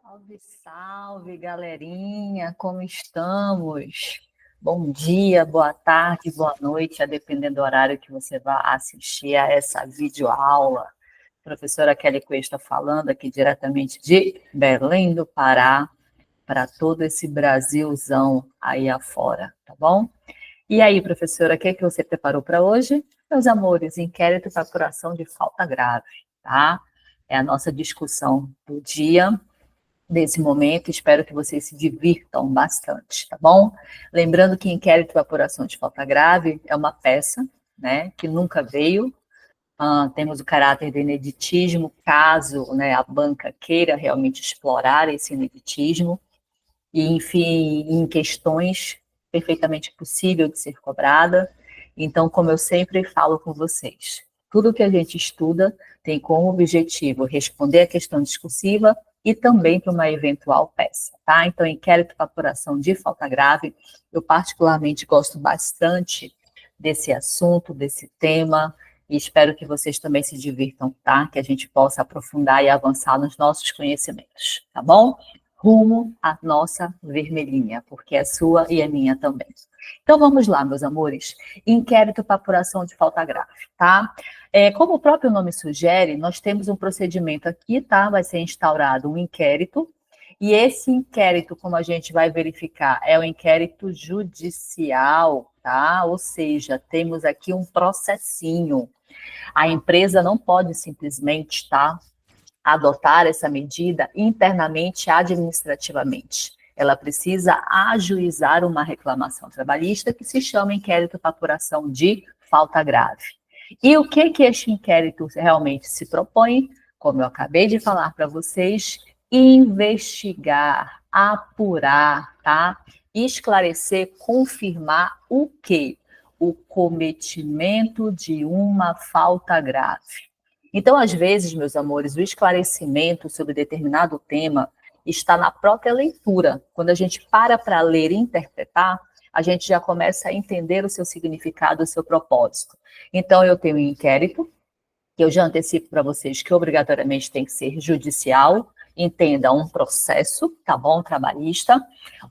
Salve, salve, galerinha, como estamos? Bom dia, boa tarde, boa noite, a depender do horário que você vai assistir a essa videoaula. Professora Kelly Coelho está falando aqui diretamente de Belém do Pará, para todo esse Brasilzão aí afora, tá bom? E aí, professora, o que é que você preparou para hoje? Meus amores, inquérito para apuração de falta grave, tá? É a nossa discussão do dia desse momento. Espero que vocês se divirtam bastante, tá bom? Lembrando que inquérito para apuração de falta grave é uma peça, né, que nunca veio. Temos o caráter do ineditismo, caso, né, a banca queira realmente explorar esse ineditismo, e, enfim, em questões perfeitamente possível de ser cobrada. Então, como eu sempre falo com vocês, tudo que a gente estuda tem como objetivo responder a questão discursiva e também para uma eventual peça, tá? Então, inquérito para apuração de falta grave, eu particularmente gosto bastante desse assunto, desse tema, e espero que vocês também se divirtam, tá? Que a gente possa aprofundar e avançar nos nossos conhecimentos, tá bom? Rumo à nossa vermelhinha, porque é sua e é minha também. Então vamos lá, meus amores. Inquérito para apuração de falta grave, tá? Como o próprio nome sugere, nós temos um procedimento aqui, tá? Vai ser instaurado um inquérito, e esse inquérito, como a gente vai verificar, é o inquérito judicial, tá? Ou seja, temos aqui um processinho. A empresa não pode simplesmente, tá, adotar essa medida internamente administrativamente. Ela precisa ajuizar uma reclamação trabalhista que se chama inquérito para apuração de falta grave. E o que este inquérito realmente se propõe? Como eu acabei de falar para vocês, investigar, apurar, tá? Esclarecer, confirmar o quê? O cometimento de uma falta grave. Então, às vezes, meus amores, o esclarecimento sobre determinado tema está na própria leitura. Quando a gente para ler e interpretar, a gente já começa a entender o seu significado, o seu propósito. Então, eu tenho um inquérito, que eu já antecipo para vocês que obrigatoriamente tem que ser judicial, entenda, um processo, tá bom, trabalhista,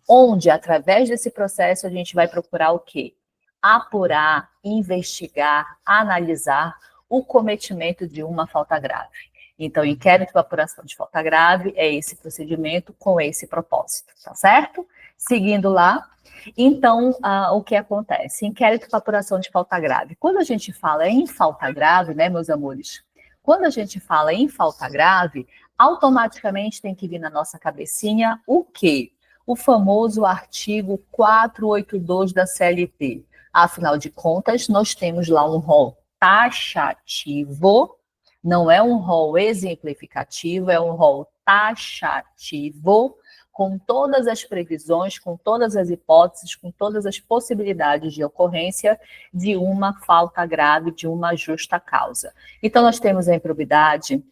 onde, através desse processo, a gente vai procurar o quê? Apurar, investigar, analisar o cometimento de uma falta grave. Então, inquérito para apuração de falta grave é esse procedimento com esse propósito, tá certo? Seguindo lá, então, o que acontece? Inquérito para apuração de falta grave. Quando a gente fala em falta grave, né, meus amores? Quando a gente fala em falta grave, automaticamente tem que vir na nossa cabecinha o quê? O famoso artigo 482 da CLT. Afinal de contas, nós temos lá um rol taxativo, não é um rol exemplificativo, é um rol taxativo, com todas as previsões, com todas as hipóteses, com todas as possibilidades de ocorrência de uma falta grave, de uma justa causa. Então, nós temos a improbidade,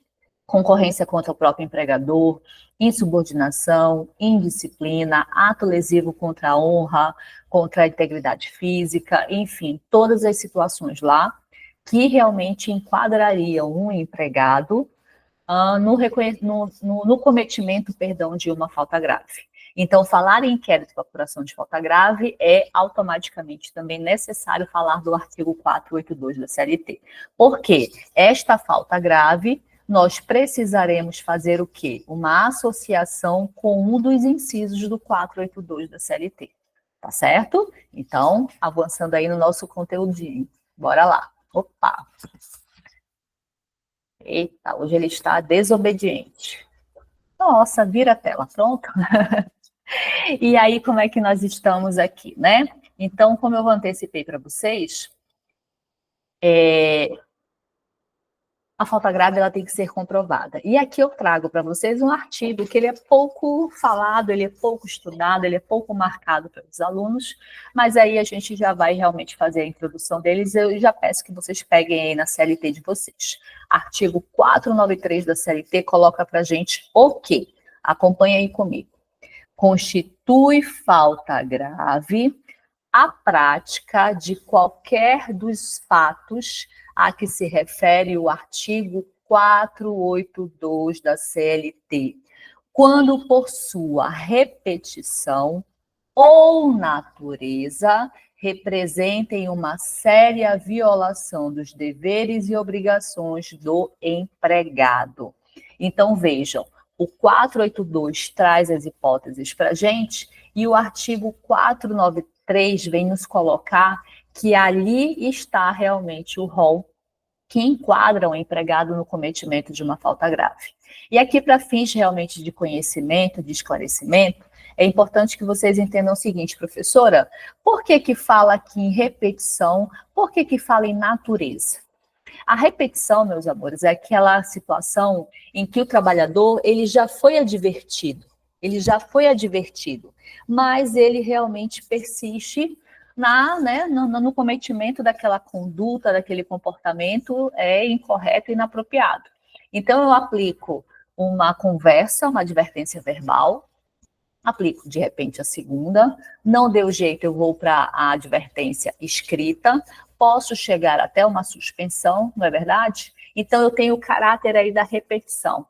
concorrência contra o próprio empregador, insubordinação, indisciplina, ato lesivo contra a honra, contra a integridade física, enfim, todas as situações lá que realmente enquadrariam um empregado no cometimento, perdão, de uma falta grave. Então, falar em inquérito para apuração de falta grave é automaticamente também necessário falar do artigo 482 da CLT. Por quê? Esta falta grave, nós precisaremos fazer o quê? Uma associação com um dos incisos do 482 da CLT. Tá certo? Então, avançando aí no nosso conteúdinho. Bora lá. Opa! Eita, hoje ele está desobediente. Nossa, vira a tela, pronto. E aí, como é que nós estamos aqui, né? Então, como eu antecipei para vocês, a falta grave ela tem que ser comprovada. E aqui eu trago para vocês um artigo que ele é pouco falado, ele é pouco estudado, ele é pouco marcado pelos alunos, mas aí a gente já vai realmente fazer a introdução deles. Eu já peço que vocês peguem aí na CLT de vocês. Artigo 493 da CLT coloca para a gente o quê? Acompanha aí comigo. Constitui falta grave a prática de qualquer dos fatos a que se refere o artigo 482 da CLT, quando por sua repetição ou natureza representem uma séria violação dos deveres e obrigações do empregado. Então, vejam, o 482 traz as hipóteses para a gente e o artigo 493 vem nos colocar que ali está realmente o rol que enquadra o empregado no cometimento de uma falta grave. E aqui, para fins realmente de conhecimento, de esclarecimento, é importante que vocês entendam o seguinte, professora, por que que fala aqui em repetição, por que que fala em natureza? A repetição, meus amores, é aquela situação em que o trabalhador, ele já foi advertido, mas ele realmente persiste no cometimento daquela conduta, daquele comportamento incorreto e inapropriado. Então, eu aplico uma conversa, uma advertência verbal, aplico de repente a segunda, não deu jeito, eu vou para a advertência escrita, posso chegar até uma suspensão, não é verdade? Então, eu tenho o caráter aí da repetição.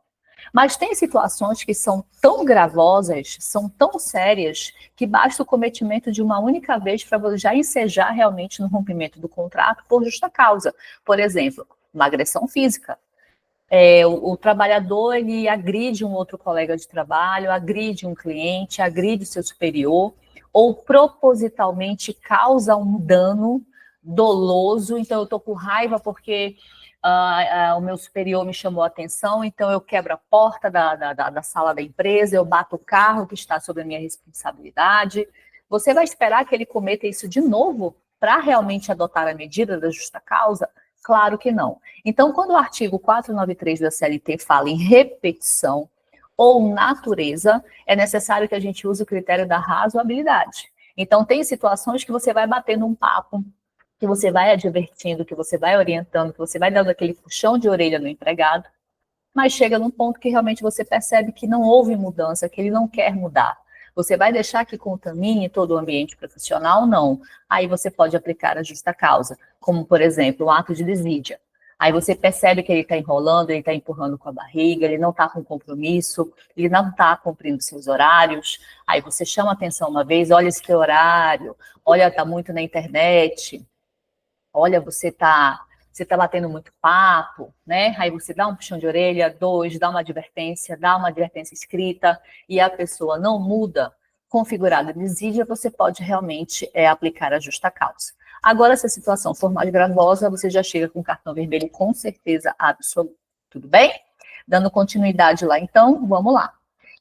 Mas tem situações que são tão gravosas, são tão sérias, que basta o cometimento de uma única vez para já ensejar realmente no rompimento do contrato por justa causa. Por exemplo, uma agressão física. O trabalhador, ele agride um outro colega de trabalho, agride um cliente, agride o seu superior, ou propositalmente causa um dano doloso. Então, eu estou com raiva porque o meu superior me chamou a atenção, então eu quebro a porta da sala da empresa, eu bato o carro que está sob a minha responsabilidade. Você vai esperar que ele cometa isso de novo para realmente adotar a medida da justa causa? Claro que não. Então, quando o artigo 493 da CLT fala em repetição ou natureza, é necessário que a gente use o critério da razoabilidade. Então, tem situações que você vai batendo um papo, que você vai advertindo, que você vai orientando, que você vai dando aquele puxão de orelha no empregado, mas chega num ponto que realmente você percebe que não houve mudança, que ele não quer mudar. Você vai deixar que contamine todo o ambiente profissional? Não. Aí você pode aplicar a justa causa, como, por exemplo, um ato de desídia. Aí você percebe que ele está enrolando, ele está empurrando com a barriga, ele não está com compromisso, ele não está cumprindo seus horários. Aí você chama atenção uma vez, olha esse teu horário, olha, está muito na internet, olha, você tá batendo muito papo, né? Aí você dá um puxão de orelha, dá uma advertência escrita, e a pessoa não muda, configurada desídia, você pode realmente aplicar a justa causa. Agora, se a situação for mais gravosa, você já chega com cartão vermelho com certeza absoluta. Tudo bem? Dando continuidade lá, então, vamos lá.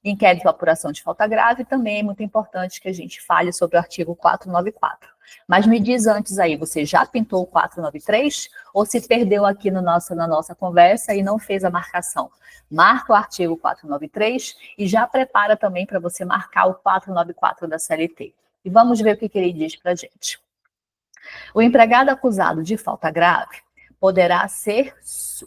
Inquérito e apuração de falta grave, também é muito importante que a gente fale sobre o artigo 494. Mas me diz antes aí, você já pintou o 493 ou se perdeu aqui na nossa conversa e não fez a marcação? Marca o artigo 493 e já prepara também para você marcar o 494 da CLT. E vamos ver o que ele diz para a gente. O empregado acusado de falta grave poderá ser...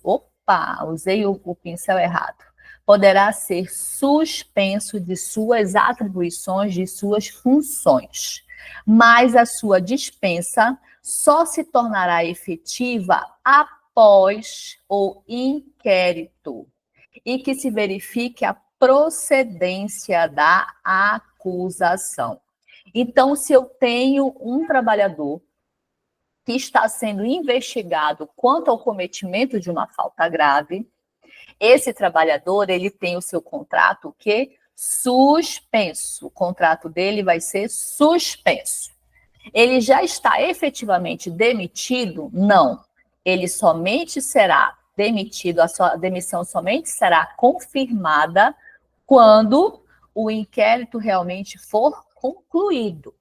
Opa, usei o pincel errado. Poderá ser suspenso de suas atribuições, de suas funções, mas a sua dispensa só se tornará efetiva após o inquérito e que se verifique a procedência da acusação. Então, se eu tenho um trabalhador que está sendo investigado quanto ao cometimento de uma falta grave, esse trabalhador, ele tem o seu contrato suspenso. O contrato dele vai ser suspenso. Ele já está efetivamente demitido? Não. Ele somente será demitido, a sua demissão somente será confirmada quando o inquérito realmente for concluído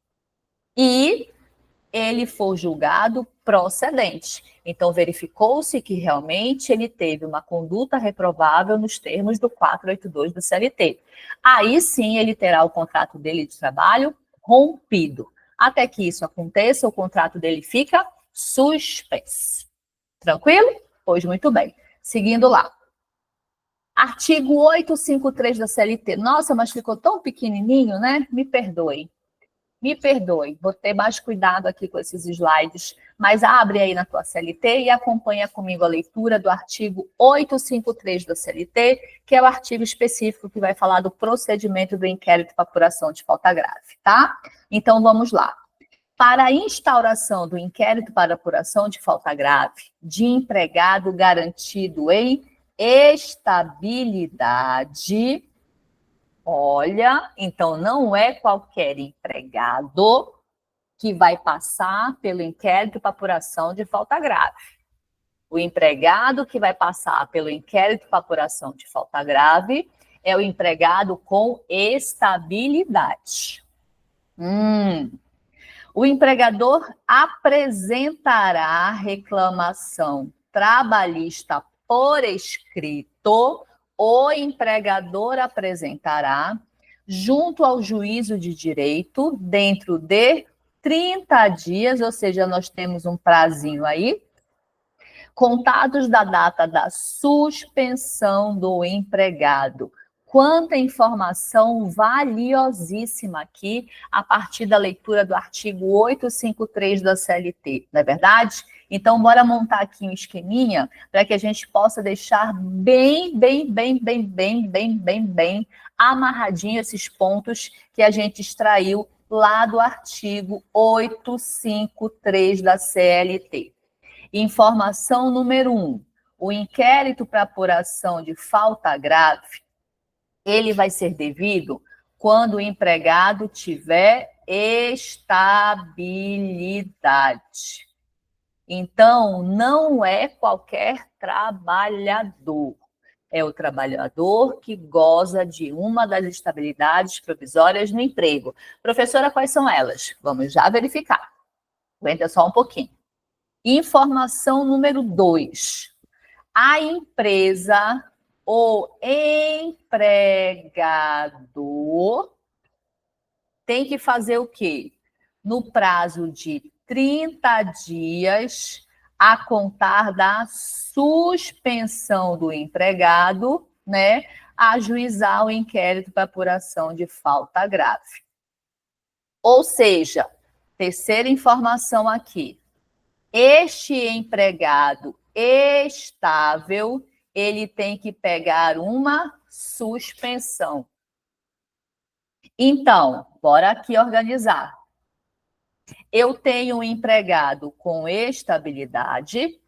e ele for julgado procedente. Então, verificou-se que realmente ele teve uma conduta reprovável nos termos do 482 do CLT. Aí sim ele terá o contrato dele de trabalho rompido. Até que isso aconteça, o contrato dele fica suspenso. Tranquilo? Pois muito bem. Seguindo lá. Artigo 853 da CLT. Nossa, mas ficou tão pequenininho, né? Me perdoem. Me perdoe, vou ter mais cuidado aqui com esses slides, mas abre aí na tua CLT e acompanha comigo a leitura do artigo 853 da CLT, que é o artigo específico que vai falar do procedimento do inquérito para apuração de falta grave, tá? Então, vamos lá. Para a instauração do inquérito para apuração de falta grave de empregado garantido em estabilidade, olha, então não é qualquer empregado que vai passar pelo inquérito para apuração de falta grave. O empregado que vai passar pelo inquérito para apuração de falta grave é o empregado com estabilidade. O empregador apresentará reclamação trabalhista por escrito. O empregador apresentará junto ao juízo de direito dentro de 30 dias, ou seja, nós temos um prazinho aí, contados da data da suspensão do empregado. Quanta informação valiosíssima aqui a partir da leitura do artigo 853 da CLT, não é verdade? Então, bora montar aqui um esqueminha para que a gente possa deixar bem amarradinho esses pontos que a gente extraiu lá do artigo 853 da CLT. Informação número 1. O inquérito para apuração de falta grave, ele vai ser devido quando o empregado tiver estabilidade. Então, não é qualquer trabalhador. É o trabalhador que goza de uma das estabilidades provisórias no emprego. Professora, quais são elas? Vamos já verificar. Aguenta só um pouquinho. Informação número 2. A empresa ou empregador tem que fazer o quê? No prazo de 30 dias, a contar da suspensão do empregado, né, ajuizar o inquérito para apuração de falta grave. Ou seja, terceira informação aqui, este empregado estável, ele tem que pegar uma suspensão. Então, bora aqui organizar. Eu tenho um empregado com estabilidade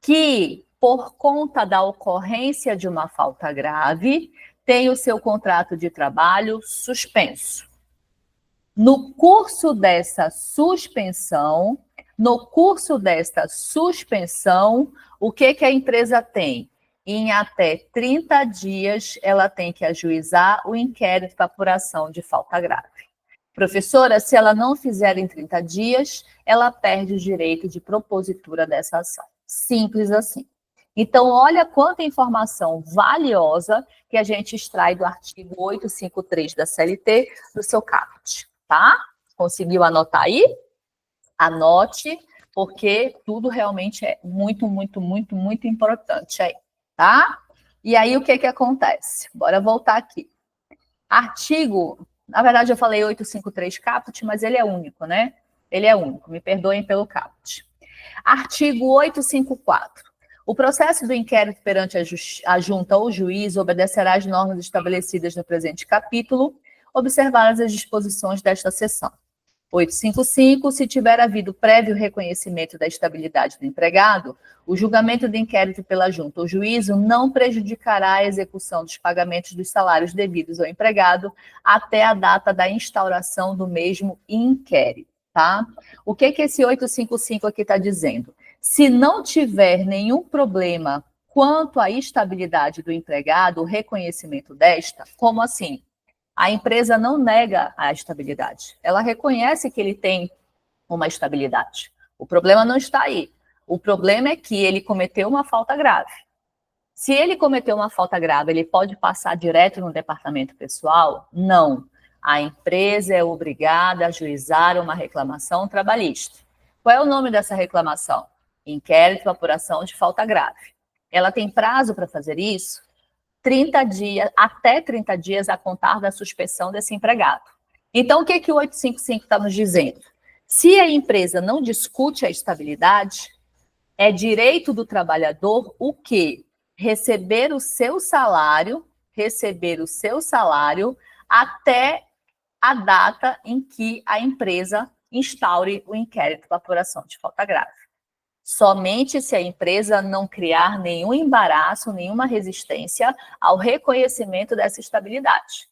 que, por conta da ocorrência de uma falta grave, tem o seu contrato de trabalho suspenso. No curso desta suspensão, o que a empresa tem? Em até 30 dias, ela tem que ajuizar o inquérito para apuração de falta grave. Professora, se ela não fizer em 30 dias, ela perde o direito de propositura dessa ação. Simples assim. Então, olha quanta informação valiosa que a gente extrai do artigo 853 da CLT do seu CAPT, tá? Conseguiu anotar aí? Anote, porque tudo realmente é muito importante aí, tá? E aí, o que acontece? Bora voltar aqui. Artigo, na verdade, eu falei 853 CAPT, mas ele é único, né? Ele é único, me perdoem pelo CAPT. Artigo 854. O processo do inquérito perante a junta ou juiz obedecerá às normas estabelecidas no presente capítulo, observadas as disposições desta seção. 855, se tiver havido prévio reconhecimento da estabilidade do empregado, o julgamento do inquérito pela junta ou juízo não prejudicará a execução dos pagamentos dos salários devidos ao empregado até a data da instauração do mesmo inquérito, tá? O que esse 855 aqui está dizendo? Se não tiver nenhum problema quanto à estabilidade do empregado, o reconhecimento desta, como assim? A empresa não nega a estabilidade. Ela reconhece que ele tem uma estabilidade. O problema não está aí. O problema é que ele cometeu uma falta grave. Se ele cometeu uma falta grave, ele pode passar direto no departamento pessoal? Não. A empresa é obrigada a ajuizar uma reclamação trabalhista. Qual é o nome dessa reclamação? Inquérito de apuração de falta grave. Ela tem prazo para fazer isso? 30 dias, até 30 dias a contar da suspensão desse empregado. Então, o que o 855 está nos dizendo? Se a empresa não discute a estabilidade, é direito do trabalhador o quê? Receber o seu salário até a data em que a empresa instaure o inquérito para apuração de falta grave. Somente se a empresa não criar nenhum embaraço, nenhuma resistência ao reconhecimento dessa estabilidade.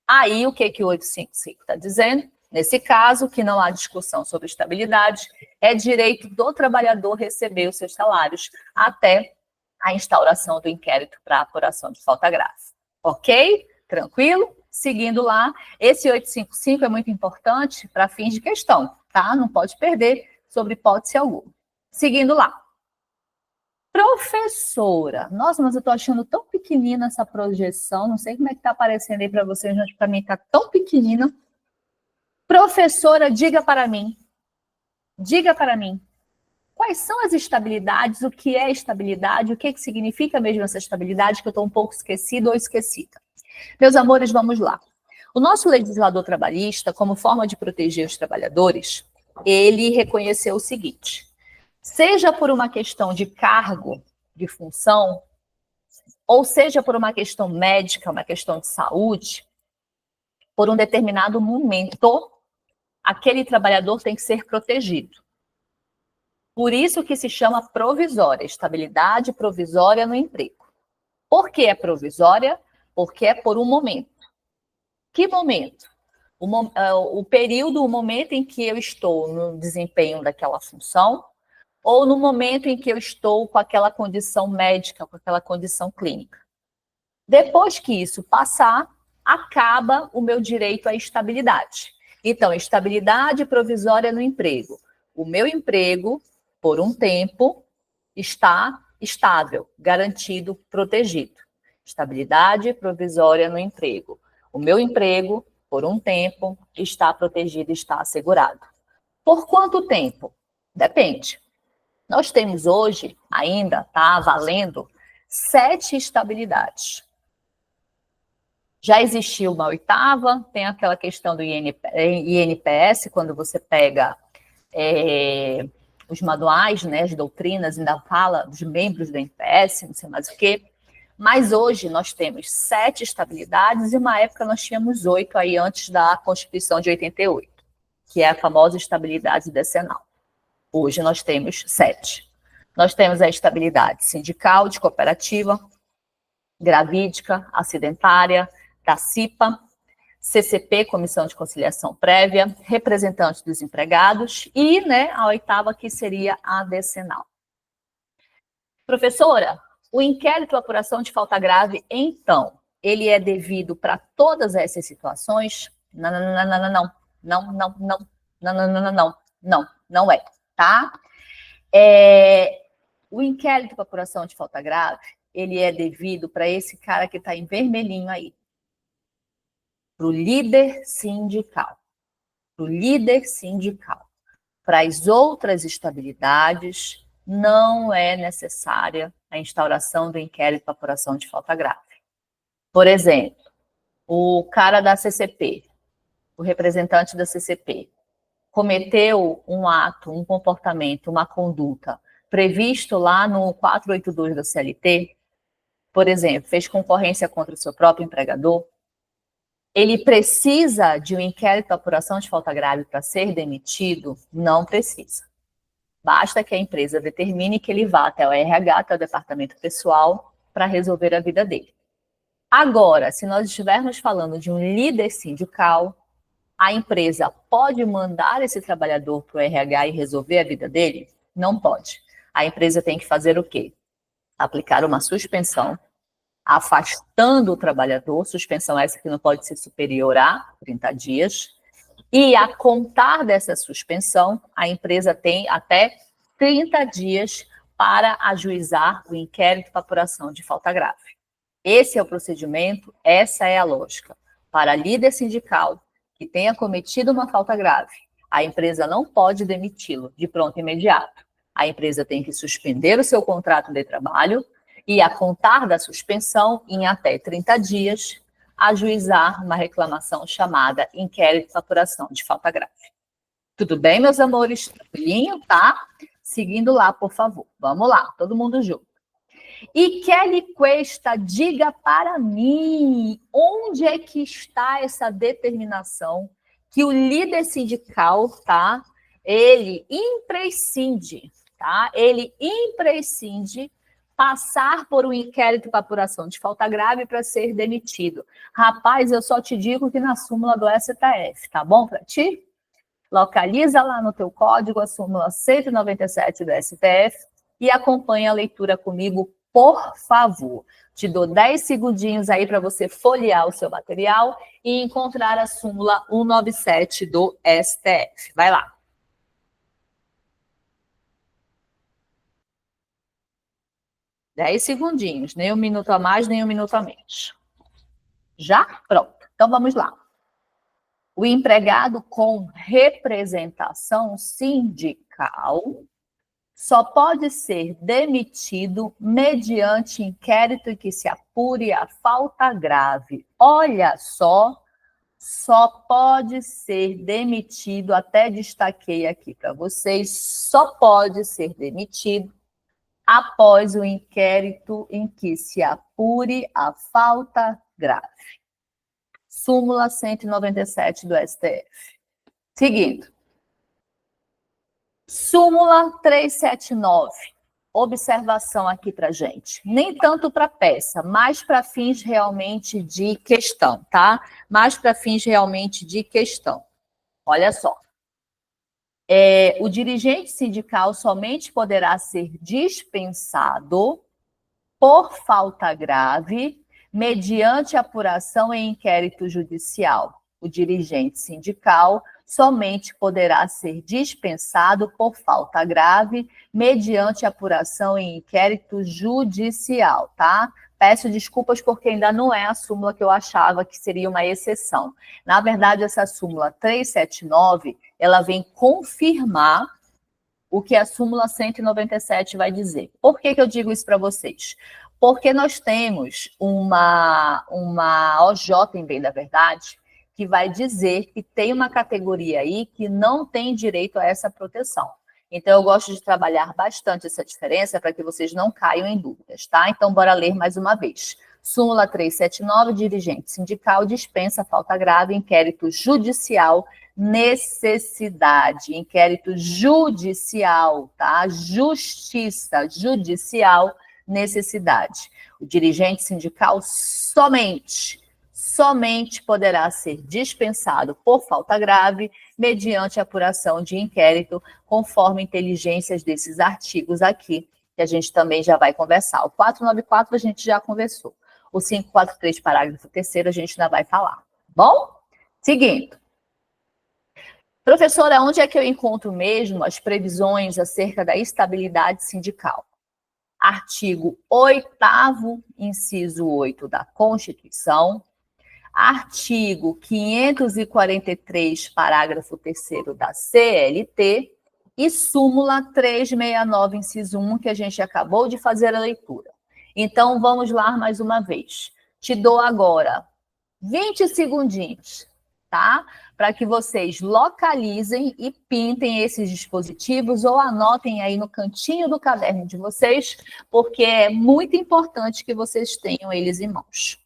Aí, o que o 855 está dizendo? Nesse caso, que não há discussão sobre estabilidade, é direito do trabalhador receber os seus salários até a instauração do inquérito para apuração de falta grave. Ok? Tranquilo? Seguindo lá, esse 855 é muito importante para fins de questão, tá? Não pode perder sobre hipótese alguma. Seguindo lá. Professora, nossa, mas eu estou achando tão pequenina essa projeção, não sei como é que está aparecendo aí para vocês, mas para mim está tão pequenina. Professora, diga para mim, quais são as estabilidades, o que é estabilidade, o que significa mesmo essa estabilidade, que eu estou um pouco esquecida ou esquecida. Meus amores, vamos lá. O nosso legislador trabalhista, como forma de proteger os trabalhadores, ele reconheceu o seguinte: seja por uma questão de cargo, de função, ou seja por uma questão médica, uma questão de saúde, por um determinado momento, aquele trabalhador tem que ser protegido. Por isso que se chama provisória, estabilidade provisória no emprego. Por que é provisória? Porque é por um momento. Que momento? O período, o momento em que eu estou no desempenho daquela função, ou no momento em que eu estou com aquela condição médica, com aquela condição clínica. Depois que isso passar, acaba o meu direito à estabilidade. Então, estabilidade provisória no emprego. O meu emprego, por um tempo, está estável, garantido, protegido. Estabilidade provisória no emprego. O meu emprego, por um tempo, está protegido, está assegurado. Por quanto tempo? Depende. Nós temos hoje, ainda está valendo, 7 estabilidades. Já existiu uma 8ª, tem aquela questão do INPS, quando você pega os manuais, né, as doutrinas, ainda fala dos membros do INPS, não sei mais o quê. Mas hoje nós temos 7 estabilidades e uma época nós tínhamos 8 aí antes da Constituição de 88, que é a famosa estabilidade decenal. Hoje nós temos 7. Nós temos a estabilidade sindical, de cooperativa, gravídica, acidentária, da CIPA, CCP, Comissão de Conciliação Prévia, representante dos empregados e, né, a 8ª, que seria a decenal. Professora, o inquérito apuração de falta grave, então, ele é devido para todas essas situações? Não é, tá? O inquérito para apuração de falta grave, ele é devido para esse cara que está em vermelhinho aí, para o líder sindical. Para as outras estabilidades, não é necessária a instauração do inquérito para apuração de falta grave. Por exemplo, o cara da CCP, o representante da CCP, cometeu um ato, um comportamento, uma conduta previsto lá no 482 da CLT, por exemplo, fez concorrência contra o seu próprio empregador, ele precisa de um inquérito de apuração de falta grave para ser demitido? Não precisa. Basta que a empresa determine que ele vá até o RH, até o departamento pessoal, para resolver a vida dele. Agora, se nós estivermos falando de um líder sindical, a empresa pode mandar esse trabalhador para o RH e resolver a vida dele? Não pode. A empresa tem que fazer o quê? Aplicar uma suspensão, afastando o trabalhador, suspensão essa que não pode ser superior a 30 dias, e a contar dessa suspensão, a empresa tem até 30 dias para ajuizar o inquérito para apuração de falta grave. Esse é o procedimento, essa é a lógica. Para líder sindical que tenha cometido uma falta grave, a empresa não pode demiti-lo de pronto imediato. A empresa tem que suspender o seu contrato de trabalho e, a contar da suspensão, em até 30 dias, ajuizar uma reclamação chamada inquérito de apuração de falta grave. Tudo bem, meus amores? Tranquilinho, tá? Seguindo lá, por favor. Vamos lá, todo mundo junto. E Kelly Cuesta, diga para mim, onde é que está essa determinação que o líder sindical, tá? Ele imprescinde, tá? Ele imprescinde passar por um inquérito para apuração de falta grave para ser demitido. Rapaz, eu só te digo que na súmula do STF, tá bom para ti? Localiza lá no teu código a súmula 197 do STF e acompanha a leitura comigo, por favor. Te dou 10 segundinhos aí para você folhear o seu material e encontrar a súmula 197 do STF. Vai lá. Dez segundinhos, nem um minuto a mais, nem um minuto a menos. Já? Pronto. Então vamos lá. O empregado com representação sindical só pode ser demitido mediante inquérito em que se apure a falta grave. Olha só pode ser demitido, até destaquei aqui para vocês, só pode ser demitido após o inquérito em que se apure a falta grave. Súmula 197 do STF. Seguindo. Súmula 379. Observação aqui para gente. Nem tanto para peça, mas para fins realmente de questão, tá? Mais para fins realmente de questão. Olha só. O dirigente sindical somente poderá ser dispensado por falta grave mediante apuração em inquérito judicial. O dirigente sindical somente poderá ser dispensado por falta grave mediante apuração em inquérito judicial, tá? Peço desculpas porque ainda não é a súmula que eu achava que seria uma exceção. Na verdade, essa súmula 379, ela vem confirmar o que a súmula 197 vai dizer. Por que eu digo isso para vocês? Porque nós temos uma OJ, em bem da verdade, que vai dizer que tem uma categoria aí que não tem direito a essa proteção. Então, eu gosto de trabalhar bastante essa diferença para que vocês não caiam em dúvidas, tá? Então, bora ler mais uma vez. Súmula 379, dirigente sindical dispensa falta grave, inquérito judicial, necessidade, inquérito judicial, tá? Justiça judicial, necessidade. O dirigente sindical somente poderá ser dispensado por falta grave mediante apuração de inquérito, conforme inteligências desses artigos aqui, que a gente também já vai conversar. O 494 a gente já conversou. O 543, parágrafo 3º, a gente ainda vai falar. Bom? Seguindo. Professora, onde é que eu encontro mesmo as previsões acerca da estabilidade sindical? Artigo 8º, inciso 8 da Constituição, artigo 543, parágrafo 3º da CLT e súmula 369, inciso 1, que a gente acabou de fazer a leitura. Então, vamos lá mais uma vez. Te dou agora 20 segundinhos, tá? Para que vocês localizem e pintem esses dispositivos ou anotem aí no cantinho do caderno de vocês, porque é muito importante que vocês tenham eles em mãos.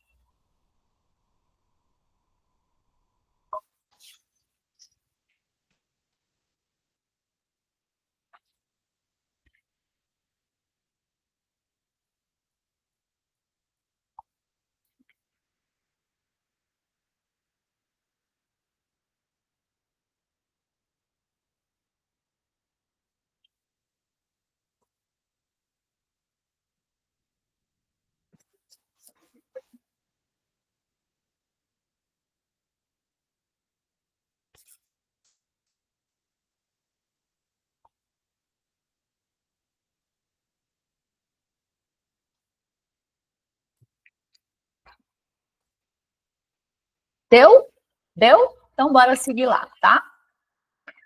Deu? Deu? Então, bora seguir lá, tá?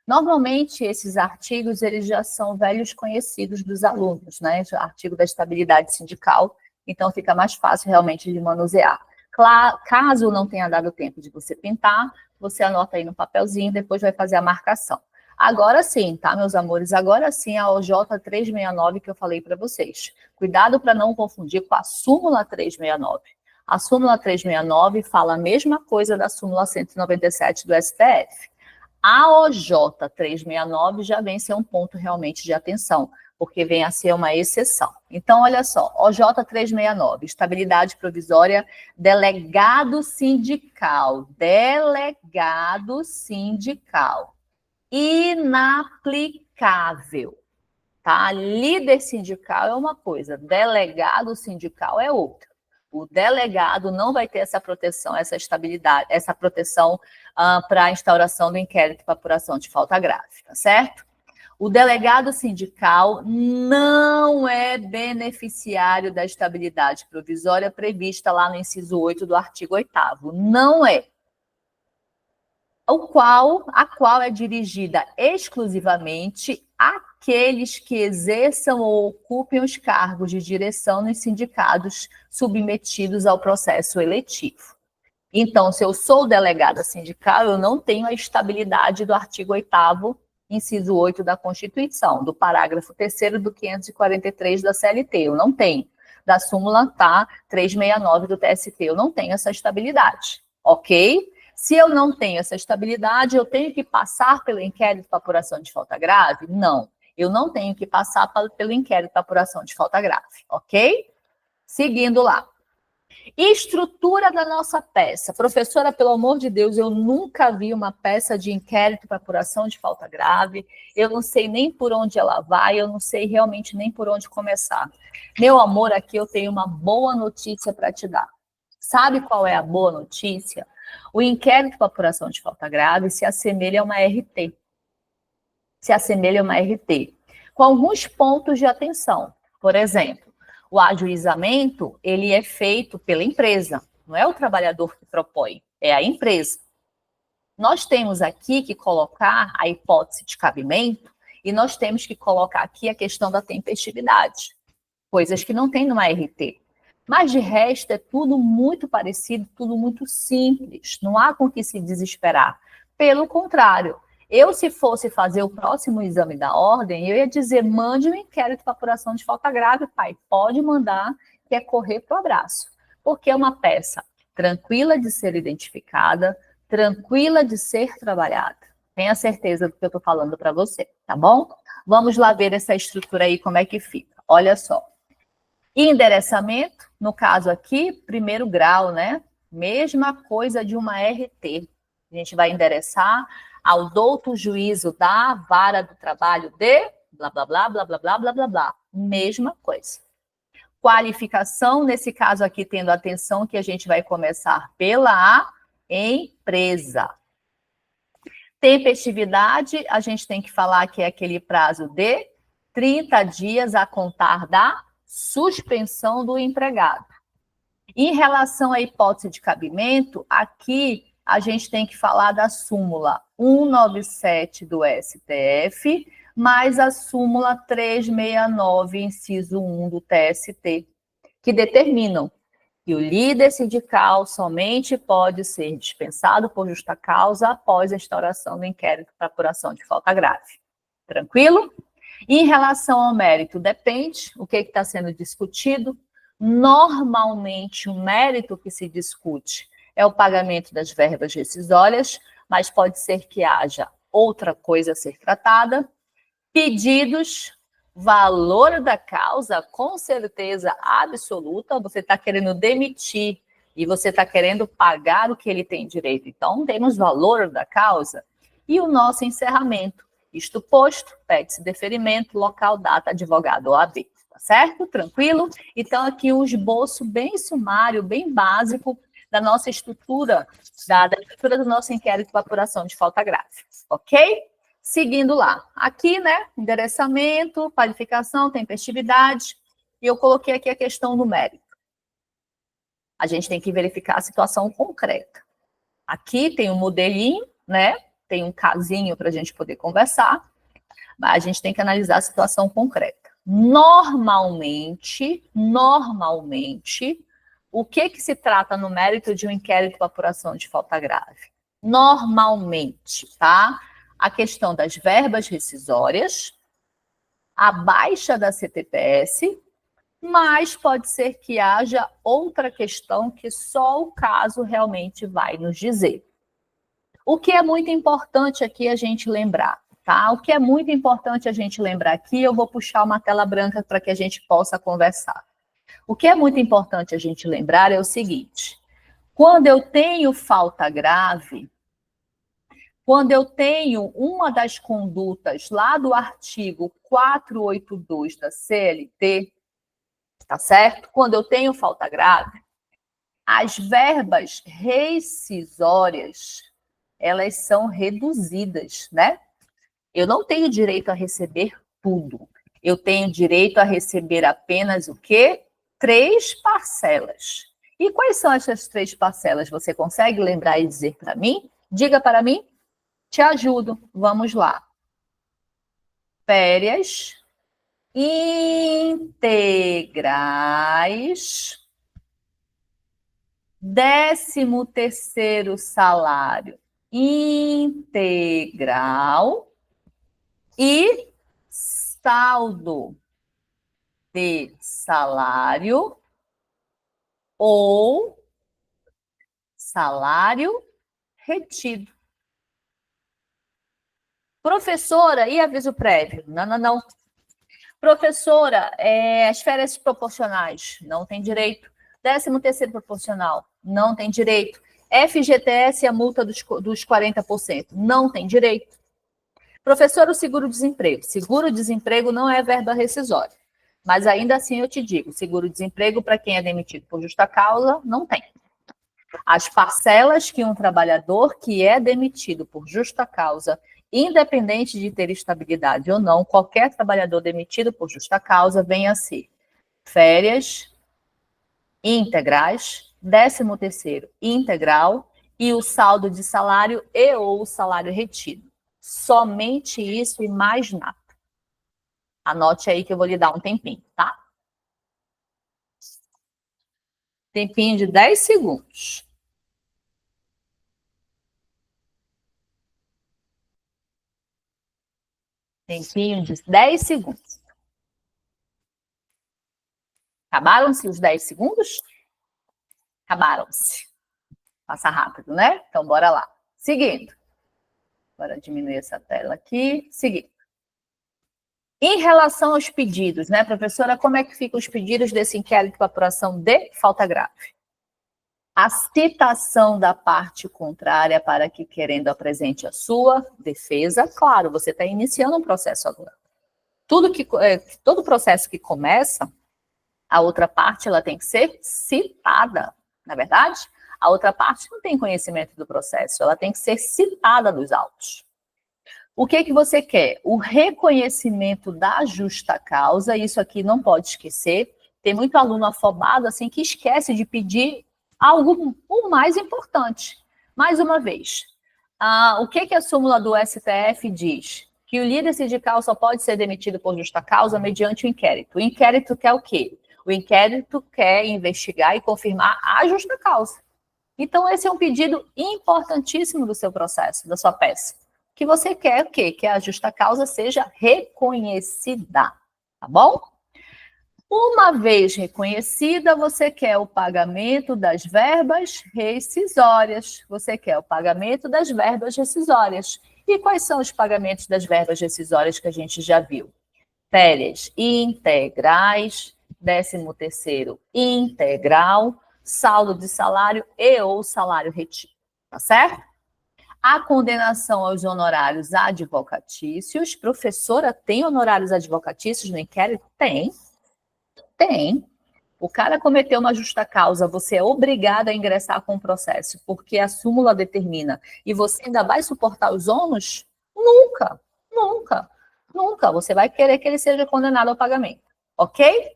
Normalmente, esses artigos, eles já são velhos conhecidos dos alunos, né? Artigo da estabilidade sindical, então fica mais fácil realmente de manusear. Caso não tenha dado tempo de você pintar, você anota aí no papelzinho, depois vai fazer a marcação. Agora sim, tá, meus amores? Agora sim a OJ 369 que eu falei para vocês. Cuidado para não confundir com a súmula 369. A súmula 369 fala a mesma coisa da súmula 197 do STF. A OJ 369 já vem ser um ponto realmente de atenção, porque vem a ser uma exceção. Então, olha só, OJ 369, estabilidade provisória, delegado sindical, inaplicável, tá? Líder sindical é uma coisa, delegado sindical é outra. O delegado não vai ter essa proteção, essa estabilidade, essa proteção para a instauração do inquérito para apuração de falta grave, tá certo? O delegado sindical não é beneficiário da estabilidade provisória prevista lá no inciso 8 do artigo 8º. Não é. A qual é dirigida exclusivamente àqueles que exerçam ou ocupem os cargos de direção nos sindicatos submetidos ao processo eletivo. Então, se eu sou delegada sindical, eu não tenho a estabilidade do artigo 8º, inciso 8 da Constituição, do parágrafo 3º do 543 da CLT, eu não tenho. Da súmula 369 do TST, eu não tenho essa estabilidade, ok? Se eu não tenho essa estabilidade, eu tenho que passar pelo inquérito para apuração de falta grave? Não, eu não tenho que passar pelo inquérito para apuração de falta grave, ok? Seguindo lá. Estrutura da nossa peça. Professora, pelo amor de Deus, eu nunca vi uma peça de inquérito para apuração de falta grave, eu não sei nem por onde ela vai, eu não sei realmente nem por onde começar. Meu amor, aqui eu tenho uma boa notícia para te dar. Sabe qual é a boa notícia? O inquérito para apuração de falta grave se assemelha a uma RT. Se assemelha a uma RT. Com alguns pontos de atenção. Por exemplo, o ajuizamento, ele é feito pela empresa. Não é o trabalhador que propõe, é a empresa. Nós temos aqui que colocar a hipótese de cabimento e nós temos que colocar aqui a questão da tempestividade. Coisas que não tem numa RT. Mas, de resto, é tudo muito parecido, tudo muito simples. Não há com que se desesperar. Pelo contrário, eu, se fosse fazer o próximo exame da ordem, eu ia dizer, mande um inquérito para apuração de falta grave, pai. Pode mandar, que é correr para o abraço. Porque é uma peça tranquila de ser identificada, tranquila de ser trabalhada. Tenha certeza do que eu estou falando para você, tá bom? Vamos lá ver essa estrutura aí, como é que fica. Olha só. Endereçamento, no caso aqui, primeiro grau, né? Mesma coisa de uma RT. A gente vai endereçar ao douto juízo da vara do trabalho de blá, blá, blá, blá, blá, blá, blá, blá, blá. Mesma coisa. Qualificação, nesse caso aqui, tendo atenção que a gente vai começar pela empresa. Tempestividade, a gente tem que falar que é aquele prazo de 30 dias a contar da suspensão do empregado. Em relação à hipótese de cabimento, aqui a gente tem que falar da súmula 197 do STF, mais a súmula 369, inciso 1 do TST, que determinam que o líder sindical somente pode ser dispensado por justa causa após a instauração do inquérito para apuração de falta grave. Tranquilo? Em relação ao mérito, depende o que está sendo discutido. Normalmente, o mérito que se discute é o pagamento das verbas rescisórias, mas pode ser que haja outra coisa a ser tratada. Pedidos, valor da causa, com certeza absoluta, você está querendo demitir e você está querendo pagar o que ele tem direito. Então, temos valor da causa. E o nosso encerramento. Isto posto, pede-se deferimento, local, data, advogado, OAB. Tá certo? Tranquilo? Então, aqui um esboço bem sumário, bem básico da nossa estrutura, da estrutura do nosso inquérito para apuração de falta grave. Ok? Seguindo lá. Aqui, né? Endereçamento, qualificação, tempestividade. E eu coloquei aqui a questão do mérito. A gente tem que verificar a situação concreta. Aqui tem um modelinho, né? Tem um casinho para a gente poder conversar, mas a gente tem que analisar a situação concreta. Normalmente, o que se trata no mérito de um inquérito para apuração de falta grave? Normalmente, tá? A questão das verbas rescisórias, a baixa da CTPS, mas pode ser que haja outra questão que só o caso realmente vai nos dizer. O que é muito importante aqui a gente lembrar, tá? O que é muito importante a gente lembrar aqui, eu vou puxar uma tela branca para que a gente possa conversar. O que é muito importante a gente lembrar é o seguinte: quando eu tenho falta grave, quando eu tenho uma das condutas lá do artigo 482 da CLT, tá certo? Quando eu tenho falta grave, as verbas rescisórias, elas são reduzidas, né? Eu não tenho direito a receber tudo. Eu tenho direito a receber apenas o quê? 3 parcelas. E quais são essas 3 parcelas? Você consegue lembrar e dizer para mim? Diga para mim. Te ajudo. Vamos lá. Férias integrais, 13º salário integral e saldo de salário ou salário retido. Professora, e aviso prévio? Não, não, não. Professora, as férias proporcionais, não tem direito. 13º proporcional, não tem direito. FGTS, a multa dos 40%, não tem direito. Professora, o seguro-desemprego. Seguro-desemprego não é verba rescisória. Mas ainda assim eu te digo, seguro-desemprego para quem é demitido por justa causa, não tem. As parcelas que um trabalhador que é demitido por justa causa, independente de ter estabilidade ou não, qualquer trabalhador demitido por justa causa vem a ser férias integrais, 13º integral e o saldo de salário e ou salário retido. Somente isso e mais nada. Anote aí que eu vou lhe dar um tempinho, tá? Tempinho de 10 segundos. Tempinho de 10 segundos. Acabaram-se os 10 segundos? Acabaram-se. Passa rápido, né? Então, bora lá. Seguindo. Bora diminuir essa tela aqui. Seguindo. Em relação aos pedidos, né, professora, como é que ficam os pedidos desse inquérito para apuração de falta grave? A citação da parte contrária para que querendo apresente a sua defesa. Claro, você está iniciando um processo agora. Todo processo que começa, a outra parte ela tem que ser citada, não é verdade? A outra parte não tem conhecimento do processo, ela tem que ser citada dos autos. O que você quer? O reconhecimento da justa causa, isso aqui não pode esquecer. Tem muito aluno afobado assim que esquece de pedir algo o mais importante. Mais uma vez, o que a súmula do STF diz? Que o líder sindical só pode ser demitido por justa causa mediante o inquérito. O inquérito quer o quê? O inquérito quer investigar e confirmar a justa causa. Então, esse é um pedido importantíssimo do seu processo, da sua peça. Que você quer o quê? Que a justa causa seja reconhecida, tá bom? Uma vez reconhecida, você quer o pagamento das verbas rescisórias. Você quer o pagamento das verbas rescisórias. E quais são os pagamentos das verbas rescisórias que a gente já viu? Férias integrais, 13º integral, saldo de salário e ou salário retido, tá certo? A condenação aos honorários advocatícios. Professora, tem honorários advocatícios no inquérito? Tem. Tem. O cara cometeu uma justa causa, você é obrigado a ingressar com o processo, porque a súmula determina, e você ainda vai suportar os ônus? Nunca, nunca, nunca. Você vai querer que ele seja condenado ao pagamento, ok?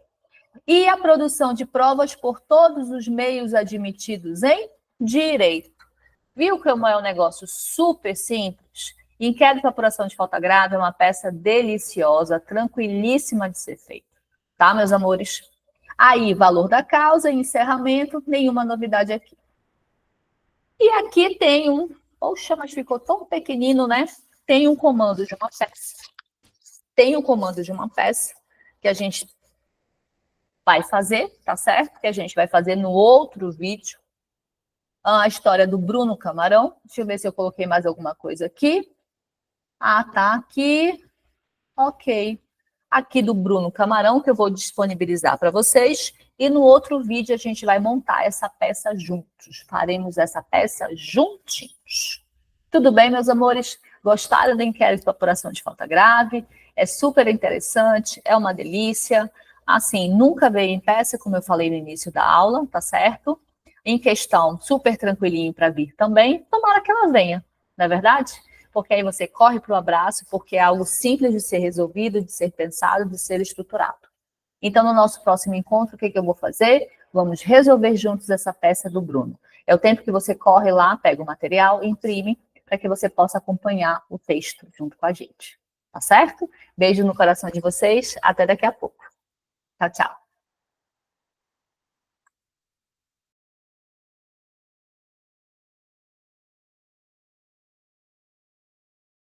E a produção de provas por todos os meios admitidos em direito. Viu como é um negócio super simples? Inquérito para apuração de falta grave é uma peça deliciosa, tranquilíssima de ser feita. Tá, meus amores? Aí, valor da causa, encerramento, nenhuma novidade aqui. E aqui tem um... Poxa, mas ficou tão pequenino, né? Tem um comando de uma peça. Tem um comando de uma peça que a gente vai fazer, tá certo? Que a gente vai fazer no outro vídeo. A história do Bruno Camarão. Deixa eu ver se eu coloquei mais alguma coisa aqui. Ah, tá aqui. Ok. Aqui do Bruno Camarão, que eu vou disponibilizar para vocês. E no outro vídeo a gente vai montar essa peça juntos. Faremos essa peça juntinhos. Tudo bem, meus amores? Gostaram do inquérito para apuração de falta grave? É super interessante, é uma delícia. Assim, nunca veio em peça, como eu falei no início da aula, tá certo? Em questão, super tranquilinho para vir também. Tomara que ela venha, não é verdade? Porque aí você corre para o abraço, porque é algo simples de ser resolvido, de ser pensado, de ser estruturado. Então, no nosso próximo encontro, o que eu vou fazer? Vamos resolver juntos essa peça do Bruno. É o tempo que você corre lá, pega o material, imprime, para que você possa acompanhar o texto junto com a gente. Tá certo? Beijo no coração de vocês, até daqui a pouco. Tchau, tchau.